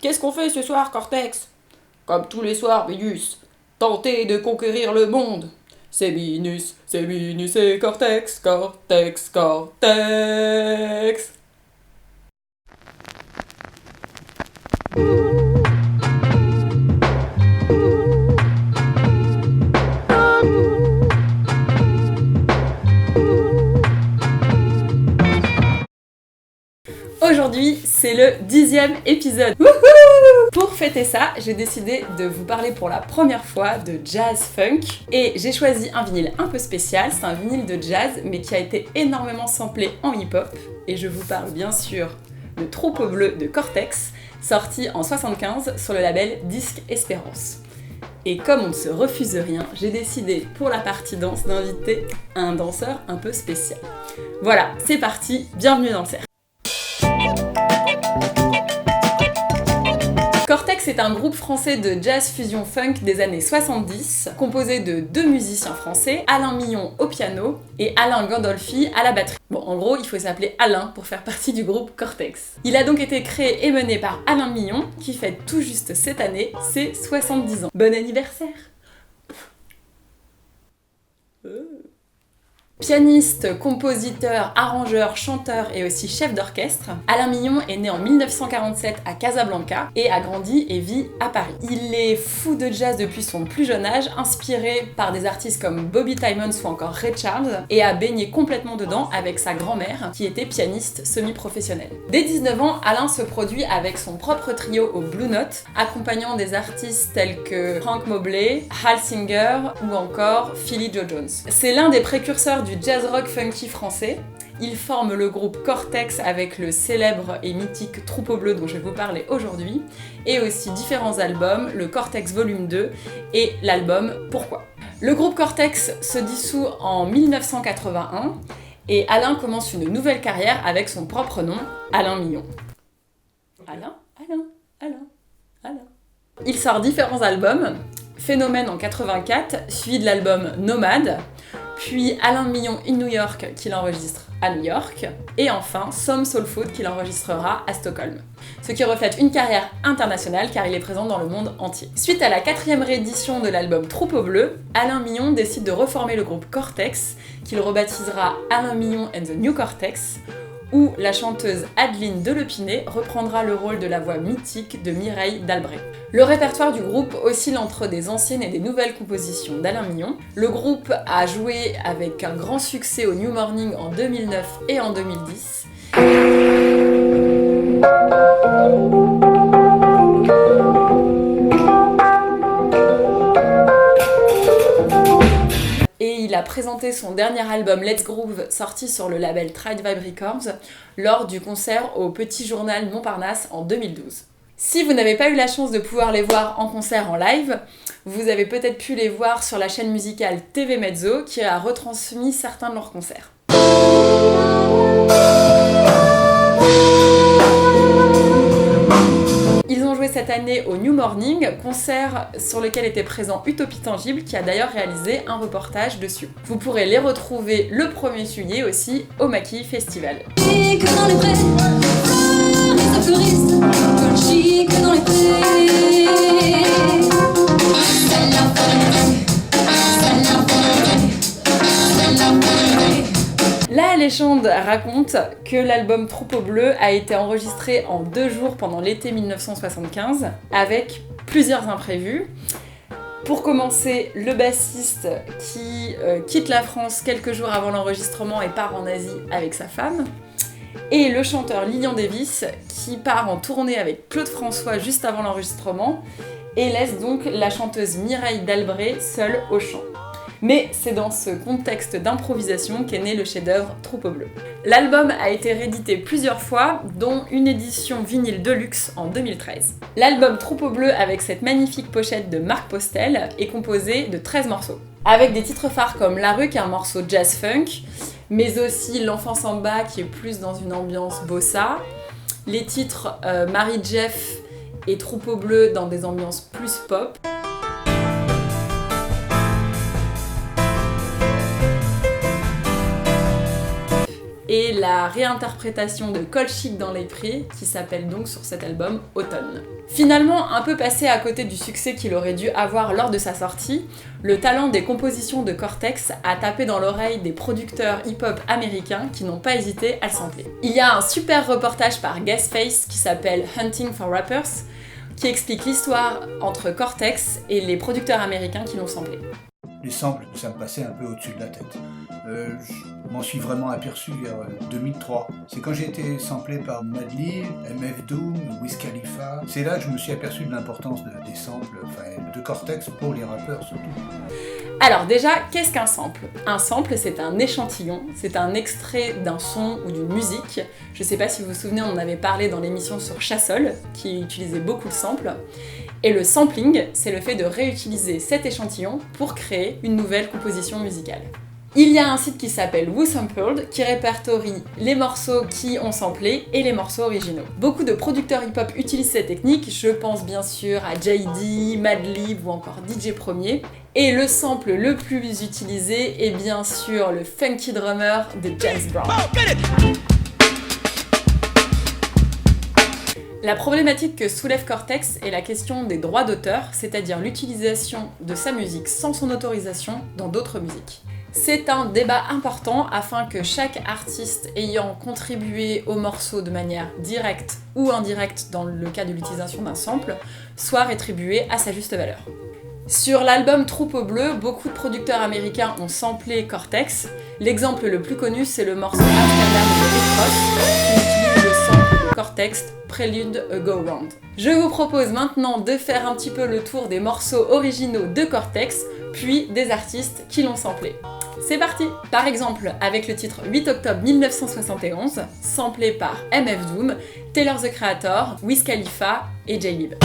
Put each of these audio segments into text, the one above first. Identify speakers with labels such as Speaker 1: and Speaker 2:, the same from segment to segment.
Speaker 1: Qu'est-ce qu'on fait ce soir, Cortex? Comme tous les soirs, Minus. Tenter de conquérir le monde. C'est Minus et Cortex, Cortex, Cortex. Aujourd'hui, c'est le 10e épisode. Wouhou! Pour fêter ça, j'ai décidé de vous parler pour la première fois de jazz funk. Et j'ai choisi un vinyle un peu spécial, c'est un vinyle de jazz, mais qui a été énormément samplé en hip-hop. Et je vous parle bien sûr de Troupeau Bleu de Cortex, sorti en 75 sur le label Disque Espérance. Et comme on ne se refuse rien, j'ai décidé pour la partie danse d'inviter un danseur un peu spécial. Voilà, c'est parti, bienvenue dans le cercle. Cortex est un groupe français de jazz fusion funk des années 70, composé de deux musiciens français, Alain Millon au piano et Alain Gandolfi à la batterie. Bon, en gros, il faut s'appeler Alain pour faire partie du groupe Cortex. Il a donc été créé et mené par Alain Millon, qui fête tout juste cette année ses 70 ans. Bon anniversaire! Pianiste, compositeur, arrangeur, chanteur et aussi chef d'orchestre, Alain Millon est né en 1947 à Casablanca et a grandi et vit à Paris. Il est fou de jazz depuis son plus jeune âge, inspiré par des artistes comme Bobby Timmons ou encore Ray Charles, et a baigné complètement dedans avec sa grand-mère qui était pianiste semi-professionnelle. Dès 19 ans, Alain se produit avec son propre trio au Blue Note, accompagnant des artistes tels que Frank Mobley, Hal Singer ou encore Philly Joe Jones. C'est l'un des précurseurs du jazz rock funky français. Il forme le groupe Cortex avec le célèbre et mythique Troupeau Bleu dont je vais vous parler aujourd'hui, et aussi différents albums, le Cortex Volume 2 et l'album Pourquoi. Le groupe Cortex se dissout en 1981 et Alain commence une nouvelle carrière avec son propre nom, Alain Millon. Alain. Il sort différents albums, Phénomène en 84, suivi de l'album Nomade, puis Alain Millon in New York qu'il enregistre à New York, et enfin Some Soul Food qu'il enregistrera à Stockholm. Ce qui reflète une carrière internationale car il est présent dans le monde entier. Suite à la 4e réédition de l'album Troupeau Bleu, Alain Millon décide de reformer le groupe Cortex, qu'il rebaptisera Alain Millon and the New Cortex, où la chanteuse Adeline Delepiné reprendra le rôle de la voix mythique de Mireille Dalbret. Le répertoire du groupe oscille entre des anciennes et des nouvelles compositions d'Alain Millon. Le groupe a joué avec un grand succès au New Morning en 2009 et en 2010. Et il a présenté son dernier album Let's Groove, sorti sur le label Tride Vibe Records, lors du concert au Petit Journal Montparnasse en 2012. Si vous n'avez pas eu la chance de pouvoir les voir en concert en live, vous avez peut-être pu les voir sur la chaîne musicale TV Mezzo qui a retransmis certains de leurs concerts. Ils ont joué cette année au New Morning, concert sur lequel était présent Utopie Tangible, qui a d'ailleurs réalisé un reportage dessus. Vous pourrez les retrouver le 1er juillet aussi au Maquis Festival. La légende raconte que l'album Troupeau Bleu a été enregistré en 2 jours pendant l'été 1975, avec plusieurs imprévus. Pour commencer, le bassiste qui quitte la France quelques jours avant l'enregistrement et part en Asie avec sa femme. Et le chanteur Lilian Davis qui part en tournée avec Claude François juste avant l'enregistrement et laisse donc la chanteuse Mireille Dalbret seule au chant. Mais c'est dans ce contexte d'improvisation qu'est né le chef-d'œuvre Troupeau Bleu. L'album a été réédité plusieurs fois, dont une édition vinyle deluxe en 2013. L'album Troupeau Bleu, avec cette magnifique pochette de Marc Postel, est composé de 13 morceaux. Avec des titres phares comme La Rue, qui est un morceau jazz-funk, mais aussi L'Enfant Samba, qui est plus dans une ambiance bossa, les titres Marie-Jeff et Troupeau Bleu dans des ambiances plus pop. et la réinterprétation de Colchic dans les prix, qui s'appelle donc sur cet album Automne. Finalement, un peu passé à côté du succès qu'il aurait dû avoir lors de sa sortie, le talent des compositions de Cortex a tapé dans l'oreille des producteurs hip-hop américains qui n'ont pas hésité à le sampler. Il y a un super reportage par Ghostface qui s'appelle Hunting for Rappers, qui explique l'histoire entre Cortex et les producteurs américains qui l'ont samplé.
Speaker 2: Les samples, ça me passait un peu au-dessus de la tête. Je m'en suis vraiment aperçu vers 2003. C'est quand j'ai été samplé par Madlib, MF Doom, Wiz Khalifa. C'est là que je me suis aperçu de l'importance des samples, de Cortex pour les rappeurs surtout.
Speaker 1: Alors déjà, qu'est-ce qu'un sample ? Un sample, c'est un échantillon, c'est un extrait d'un son ou d'une musique. Je sais pas si vous vous souvenez, on en avait parlé dans l'émission sur Chassol, qui utilisait beaucoup le sample. Et le sampling, c'est le fait de réutiliser cet échantillon pour créer une nouvelle composition musicale. Il y a un site qui s'appelle WhoSampled qui répertorie les morceaux qui ont samplé et les morceaux originaux. Beaucoup de producteurs hip-hop utilisent cette technique, je pense bien sûr à JD, Madlib ou encore DJ Premier. Et le sample le plus utilisé est bien sûr le Funky Drummer de James Brown. La problématique que soulève Cortex est la question des droits d'auteur, c'est-à-dire l'utilisation de sa musique sans son autorisation dans d'autres musiques. C'est un débat important afin que chaque artiste ayant contribué au morceau de manière directe ou indirecte dans le cas de l'utilisation d'un sample soit rétribué à sa juste valeur. Sur l'album Troupeau Bleu, beaucoup de producteurs américains ont samplé Cortex. L'exemple le plus connu, c'est le morceau Amsterdam de Rick Ross, qui utilise le sample de Cortex, Prélude A Go Round. Je vous propose maintenant de faire un petit peu le tour des morceaux originaux de Cortex, puis des artistes qui l'ont samplé. C'est parti! Par exemple, avec le titre 8 octobre 1971, samplé par MF Doom, Taylor the Creator, Wiz Khalifa et J-Lib.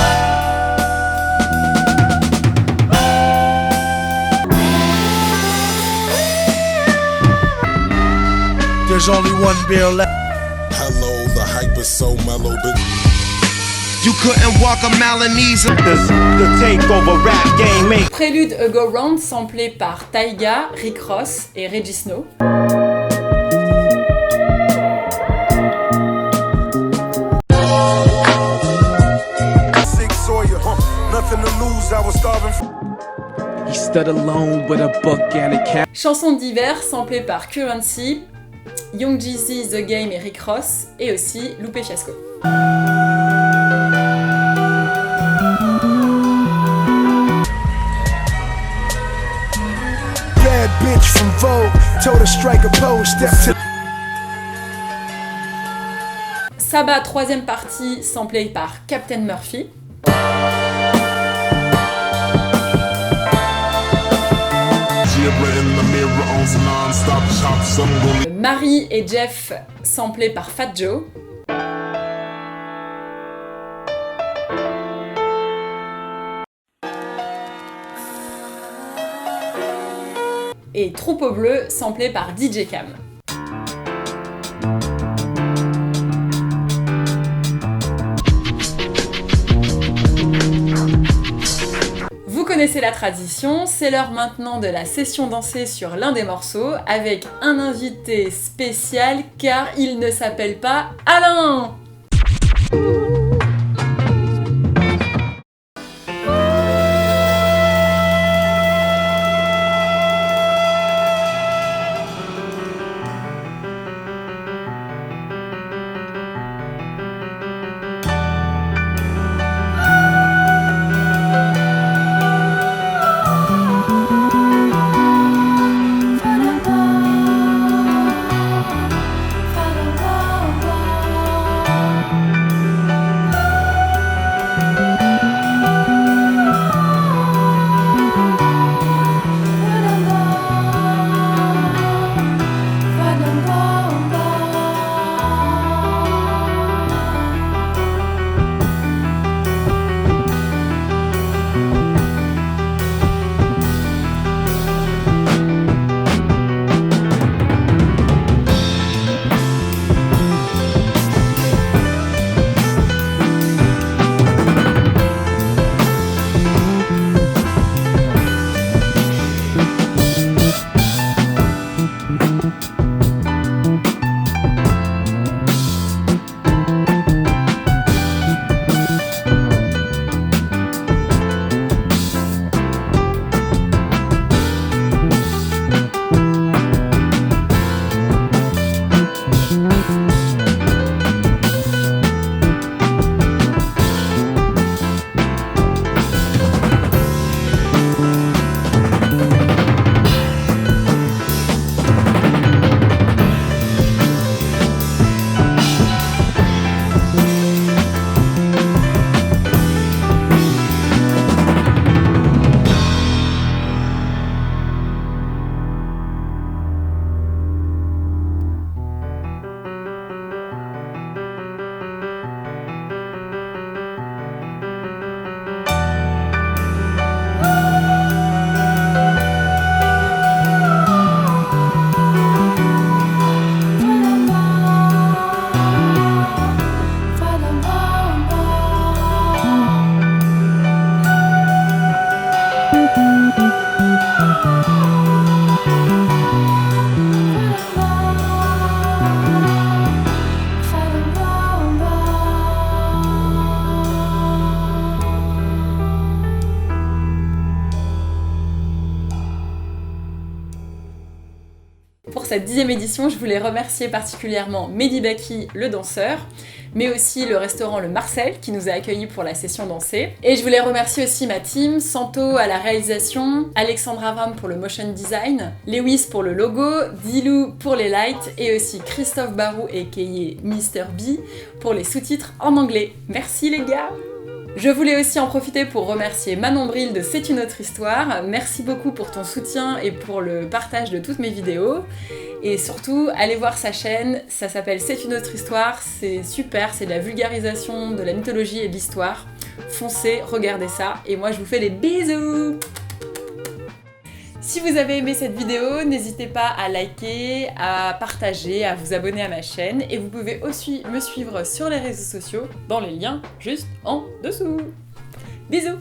Speaker 3: There's only one beer left.
Speaker 4: Hello, the hype is so mellow, but
Speaker 3: You couldn't walk a Malinese. The takeover rap game make.
Speaker 1: Prélude A Go Round, samplé par Tyga, Rick Ross et Reggie Snow.
Speaker 3: He stood alone with a book and a cat.
Speaker 1: Chanson d'hiver, samplée par Currency, Young Jeezy, The Game et Rick Ross, et aussi Lupe Fiasco.
Speaker 5: Bad bitch from Vogue, told her strike a pose, step to.
Speaker 1: Saba, troisième partie, samplée par Captain Murphy. Marie et Jeff, samplés par Fat Joe. Et Troupeau Bleu, samplé par DJ Cam. Vous connaissez la tradition, c'est l'heure maintenant de la session dansée sur l'un des morceaux avec un invité spécial car il ne s'appelle pas Alain. cette 10e édition, je voulais remercier particulièrement Mehdi Baki, le danseur, mais aussi le restaurant Le Marcel qui nous a accueillis pour la session dansée. Et je voulais remercier aussi ma team, Santo à la réalisation, Alexandre Avram pour le motion design, Lewis pour le logo, Dilou pour les lights et aussi Christophe Barou aka Mr. B pour les sous-titres en anglais. Merci les gars! Je voulais aussi en profiter pour remercier Manon Bril de C'est une autre histoire. Merci beaucoup pour ton soutien et pour le partage de toutes mes vidéos. Et surtout, allez voir sa chaîne, ça s'appelle C'est une autre histoire, c'est super, c'est de la vulgarisation de la mythologie et de l'histoire. Foncez, regardez ça, et moi je vous fais des bisous! Si vous avez aimé cette vidéo, n'hésitez pas à liker, à partager, à vous abonner à ma chaîne, et vous pouvez aussi me suivre sur les réseaux sociaux dans les liens juste en dessous. Bisous!